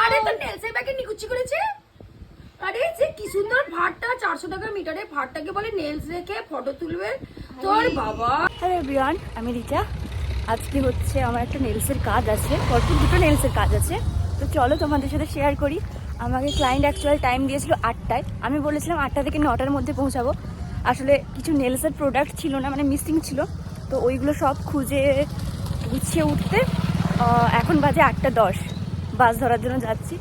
আরে তো নেলসের ব্যাগে নিকুচি করেছে। আরে যে কি সুন্দর ভাতটা 400 টাকা মিটারে ভাতটাকে বলে নেলস রেখে ফটো তুলবে তোর বাবা। হ্যালো এভরিওয়ান, আমি রিচা। আজকে হচ্ছে আমার একটা নেলসের কাজ আছে, পরপর দুটো নেলসের কাজ আছে। তো চলো তোমাদের সাথে শেয়ার করি। আমাকে ক্লায়েন্ট অ্যাকচুয়াল টাইম দিয়েছিল 8টায়, আমি বলেছিলাম 8টা থেকে 9টার মধ্যে পৌঁছাবো। আসলে কিছু নেলসের প্রোডাক্ট ছিল না, মানে মিসিং ছিল, তো ওইগুলো সব খুঁজে গুছিয়ে উঠতে এখন বাজে 8টা 10। বাস ধরার জন্য যাচ্ছি।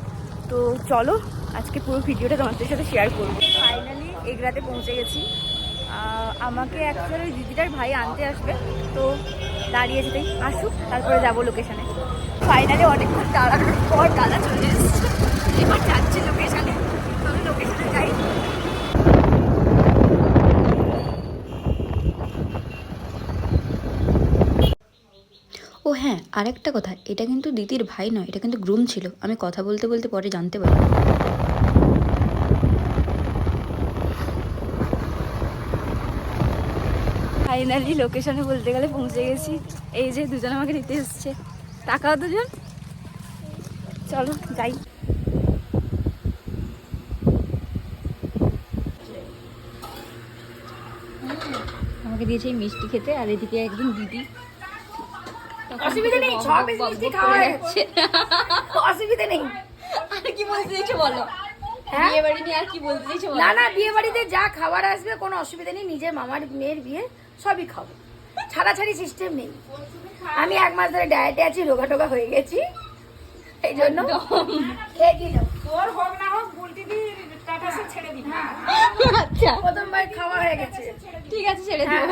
তো চলো আজকে পুরো ভিডিওটা তোমাদের সাথে শেয়ার করবো। ফাইনালি এগরাতে পৌঁছে গেছি। আমাকে অ্যাকচুয়ালি দিদিটার ভাই আনতে আসবে, তো দাঁড়িয়েছে, তাই আসুক তারপরে যাবো লোকেশানে। ফাইনালি অনেকক্ষণ দাঁড়ানোর পর দাদা চলে এসেছে, এবার যাচ্ছি লোকেশানে। চলো লোকেশানে যাই। ও হ্যাঁ, আরেকটা কথা, এটা কিন্তু দিদির ভাই নয়, এটা কিন্তু গ্রুম ছিল। আমি কথা বলতে বলতে পরে জানতে পারি। ফাইনালি লোকেশনে বলতে গেলে পৌঁছে গেছি। এই যে দুজন আমাকে নিতে এসছে, টাকাও দুজন। চলো যাই। আমাকে দিয়েছে এই মিষ্টি খেতে, আর এদিকে একদম দিদি। অসুবিধা নেই, সব মিষ্টি খাওয়া যাচ্ছে, অসুবিধা নেই। আর কি বলতে চাইছো বলো? হ্যাঁ বিয়ে বাড়ি নিয়ে আর কি বলতে চাইছো বলো? না না, বিয়ে বাড়িতে যা খাবার আসবে কোনো অসুবিধা নেই, নিজের মামার মেয়ের বিয়ে সবই খাবো, ছাড়াছাড়ি সিস্টেম নেই। আমি 1 মাস ধরে ডায়েটে আছি, রোগা টোগা হয়ে গেছি, এই জন্য খেয়ে কি যাও। তোর হোক না হোক বুলটি দি টাটা সে ছেড়ে দিবি। আচ্ছা প্রথমবার খাওয়া হয়ে গেছে, ঠিক আছে, ছেড়ে দিও।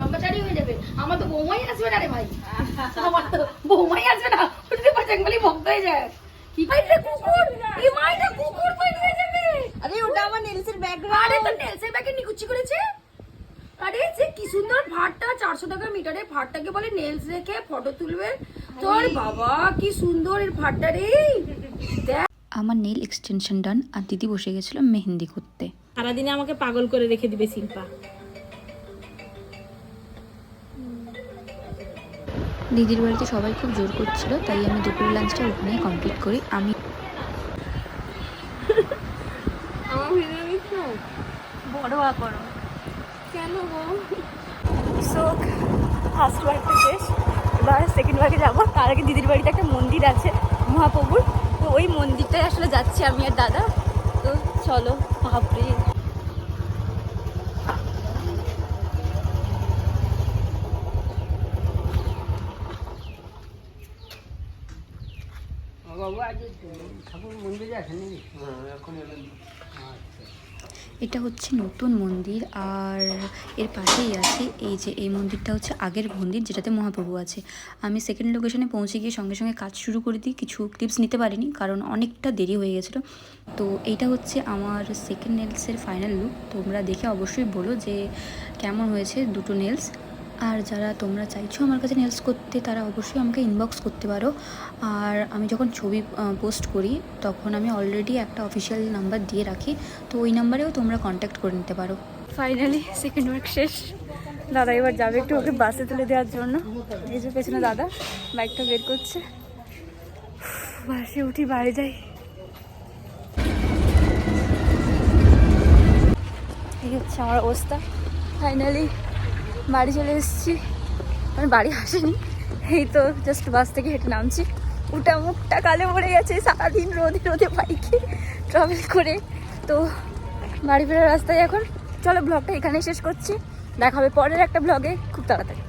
আমারই হয়ে যাবে। আমার তো বৌমাই আসবে না রে ভাই, আমার তো বৌমাই আসবে না, ওটা পাচাঙ্গলি ভক্ত হয়ে যায়। কি পাইছে কুকুর, এই মাইটা কুকুর পাই নিয়ে যাবে। আরে ওটা আমার নেলসের ব্যাগ। আরে তো নেলসের ব্যাগে নিকুচি করেছে। আরে যে কি সুন্দর ভাতটা 400 টাকা মিটারে ভাতটাকে বলে নেলস রেখে ফটো তুলবে তোর বাবা, কি সুন্দর এর ভাতটা রে। আমার নেল এক্সটেনশন ডান, আর দিদি বসে গেছিল মেহেন্দি করতে। সারাদিনে আমাকে পাগল করে রেখে দিবে শিল্পা। দিদির বাড়িতে সবাই খুব জোর করছিল, তাই আমি দুপুরের লাঞ্চটা ওখানেই কমপ্লিট করি। আমি আমার ভিডিও নিচ্ছো? বড় করো কেন গো? সো ফার্স্ট ওয়ার্কটা শেষ, এবার সেকেন্ড ওয়ার্কে যাবো। তার আগে দিদির বাড়িতে একটা মন্দির আছে মহাপ্রভুর, তো ওই মন্দিরটায় আসলে যাচ্ছি আমি আর দাদা। তো চলো। বাপরে, এটা হচ্ছে নতুন মন্দির, আর এর পাশেই আছে এই যে এই মন্দিরটা হচ্ছে আগের মন্দির যেটাতে মহাপ্রভু আছে। আমি সেকেন্ড লোকেশনে পৌঁছে গিয়ে সঙ্গে সঙ্গে কাজ শুরু করে দিই, কিছু ক্লিপস নিতে পারিনি কারণ অনেকটা দেরি হয়ে গেছিলো। তো এইটা হচ্ছে আমার সেকেন্ড নেলসের ফাইনাল লুক। তোমরা দেখে অবশ্যই বলো যে কেমন হয়েছে দুটো নেলস। আর যারা তোমরা চাইছো আমার কাছে নেলস করতে, তারা অবশ্যই আমাকে ইনবক্স করতে পারো। আর আমি যখন ছবি পোস্ট করি তখন আমি অলরেডি একটা অফিসিয়াল নাম্বার দিয়ে রাখি, তো ওই নাম্বারেও তোমরা কন্ট্যাক্ট করে নিতে পারো। ফাইনালি সেকেন্ড ওয়ার্ক শেষ। দাদা এবার যাবে একটু ওকে বাসে তুলে দেওয়ার জন্য। এই যে পেছনে দাদা বাইকটা বের করছে। বাসে উঠি, বাড়ি যাই। এই হচ্ছে আমার অবস্থা। ফাইনালি বাড়ি চলে এসেছি। আমি বাড়ি আসিনি, এই তো জাস্ট বাস থেকে হেঁটে নামছি। উঠা মুখটা কালে পড়ে গেছে সারাদিন রোদে রোদে বাইকে ট্রাভেল করে। তো বাড়ি ফেরার রাস্তায় এখন। চলো ব্লগটা এখানেই শেষ করছি, দেখা হবে পরের একটা ব্লগে খুব তাড়াতাড়ি।